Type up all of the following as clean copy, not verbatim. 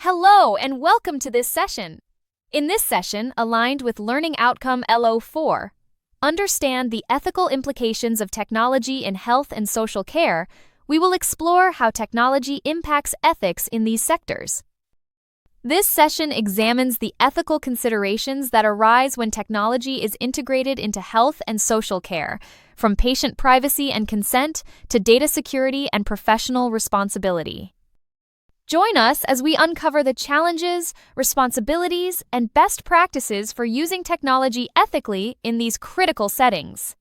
Hello and welcome to this session. In this session, aligned with Learning Outcome LO4, understand the ethical implications of technology in health and social care, we will explore how technology impacts ethics in these sectors. This session examines the ethical considerations that arise when technology is integrated into health and social care, from patient privacy and consent to data security and professional responsibility. Join us as we uncover the challenges, responsibilities, and best practices for using technology ethically in these critical settings.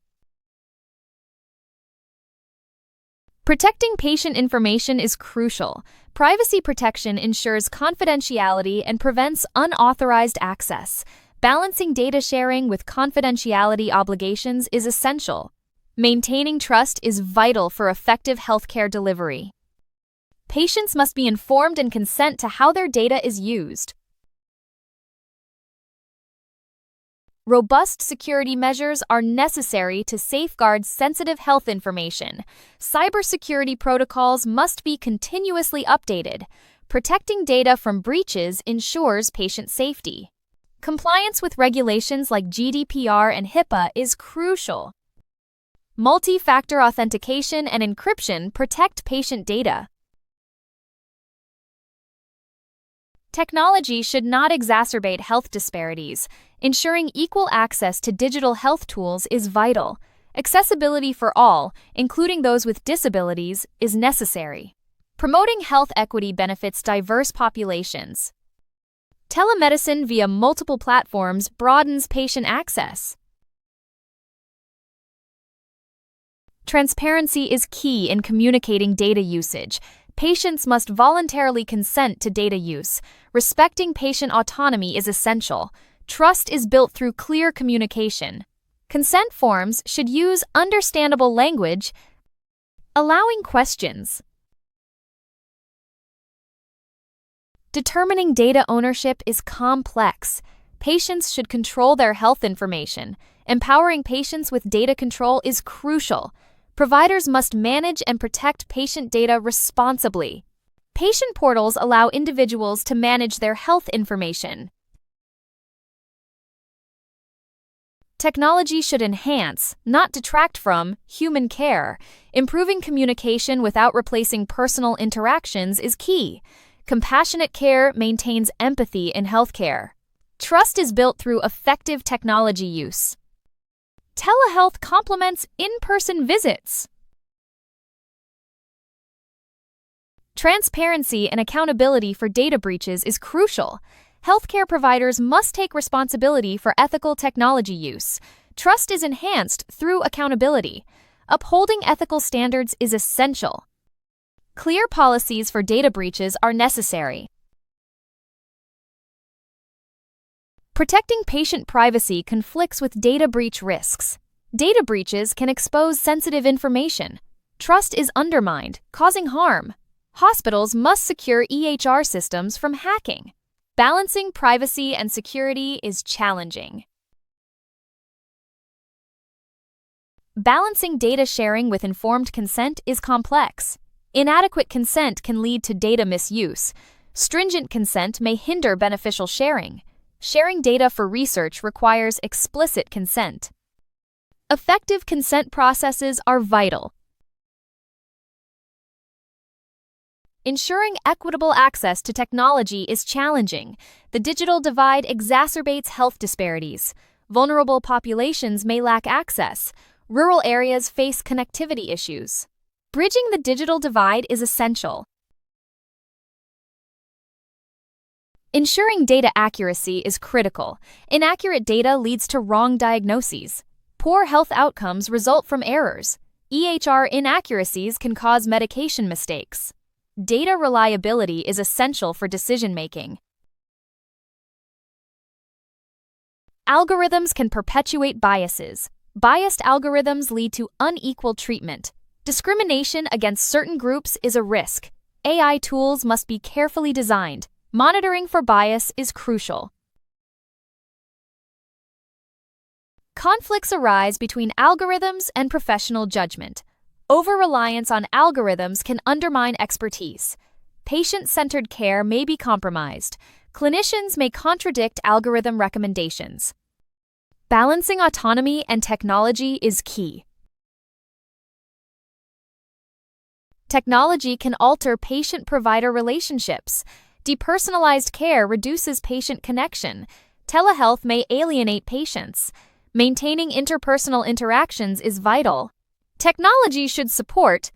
Protecting patient information is crucial. Privacy protection ensures confidentiality and prevents unauthorized access. Balancing data sharing with confidentiality obligations is essential. Maintaining trust is vital for effective healthcare delivery. Patients must be informed and consent to how their data is used. Robust security measures are necessary to safeguard sensitive health information. Cybersecurity protocols must be continuously updated. Protecting data from breaches ensures patient safety. Compliance with regulations like GDPR and HIPAA is crucial. Multi-factor authentication and encryption protect patient data. Technology should not exacerbate health disparities. Ensuring equal access to digital health tools is vital. Accessibility for all, including those with disabilities, is necessary. Promoting health equity benefits diverse populations. Telemedicine via multiple platforms broadens patient access. Transparency is key in communicating data usage. Patients must voluntarily consent to data use. Respecting patient autonomy is essential. Trust is built through clear communication. Consent forms should use understandable language, allowing questions. Determining data ownership is complex. Patients should control their health information. Empowering patients with data control is crucial. Providers must manage and protect patient data responsibly. Patient portals allow individuals to manage their health information. Technology should enhance, not detract from, human care. Improving communication without replacing personal interactions is key. Compassionate care maintains empathy in healthcare. Trust is built through effective technology use. Telehealth complements in-person visits. Transparency and accountability for data breaches is crucial. Healthcare providers must take responsibility for ethical technology use. Trust is enhanced through accountability. Upholding ethical standards is essential. Clear policies for data breaches are necessary. Protecting patient privacy conflicts with data breach risks. Data breaches can expose sensitive information. Trust is undermined, causing harm. Hospitals must secure EHR systems from hacking. Balancing privacy and security is challenging. Balancing data sharing with informed consent is complex. Inadequate consent can lead to data misuse. Stringent consent may hinder beneficial sharing. Sharing data for research requires explicit consent. Effective consent processes are vital. Ensuring equitable access to technology is challenging. The digital divide exacerbates health disparities. Vulnerable populations may lack access. Rural areas face connectivity issues. Bridging the digital divide is essential. Ensuring data accuracy is critical. Inaccurate data leads to wrong diagnoses. Poor health outcomes result from errors. EHR inaccuracies can cause medication mistakes. Data reliability is essential for decision-making. Algorithms can perpetuate biases. Biased algorithms lead to unequal treatment. Discrimination against certain groups is a risk. AI tools must be carefully designed. Monitoring for bias is crucial. Conflicts arise between algorithms and professional judgment. Over-reliance on algorithms can undermine expertise. patient-centered care may be compromised. Clinicians may contradict algorithm recommendations. Balancing autonomy and technology is key. Technology can alter patient-provider relationships. Depersonalized care reduces patient connection. Telehealth may alienate patients. Maintaining interpersonal interactions is vital. Technology should support,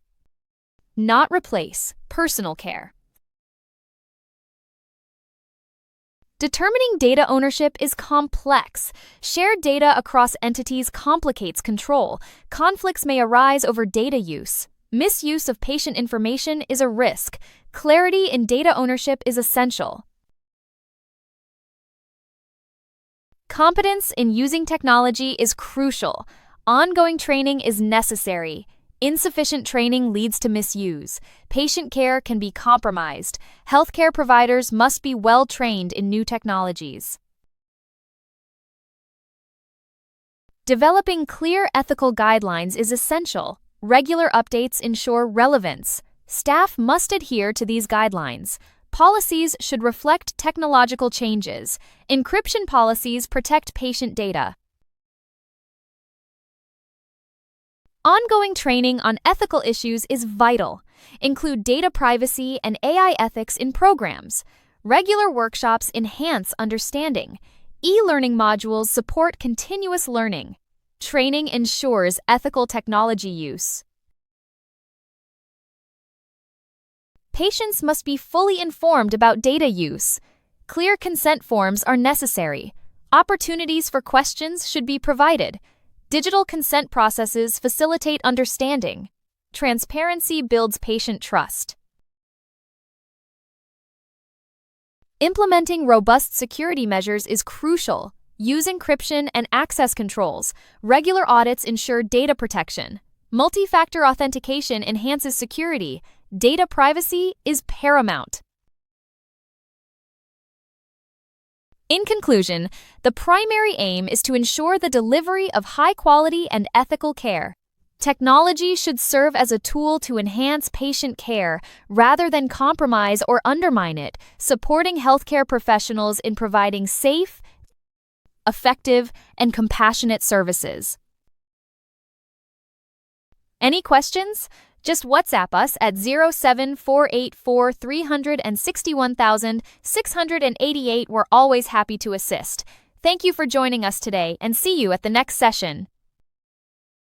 not replace, personal care. Determining data ownership is complex. Shared data across entities complicates control. Conflicts may arise over data use. Misuse of patient information is a risk. Clarity in data ownership is essential. Competence in using technology is crucial. Ongoing training is necessary. Insufficient training leads to misuse. Patient care can be compromised. Healthcare providers must be well trained in new technologies. Developing clear ethical guidelines is essential. Regular updates ensure relevance. Staff must adhere to these guidelines. Policies should reflect technological changes. Encryption policies protect patient data. Ongoing training on ethical issues is vital. Include data privacy and AI ethics in programs. Regular workshops enhance understanding. E-learning modules support continuous learning. Training ensures ethical technology use. Patients must be fully informed about data use. Clear consent forms are necessary. Opportunities for questions should be provided. Digital consent processes facilitate understanding. Transparency builds patient trust. Implementing robust security measures is crucial. Use encryption and access controls. Regular audits ensure data protection. Multi-factor authentication enhances security. Data privacy is paramount. In conclusion, the primary aim is to ensure the delivery of high-quality and ethical care. Technology should serve as a tool to enhance patient care rather than compromise or undermine it, supporting healthcare professionals in providing safe, effective, and compassionate services. Any questions? Just WhatsApp us at 07484 361,688. We're always happy to assist. Thank you for joining us today and see you at the next session.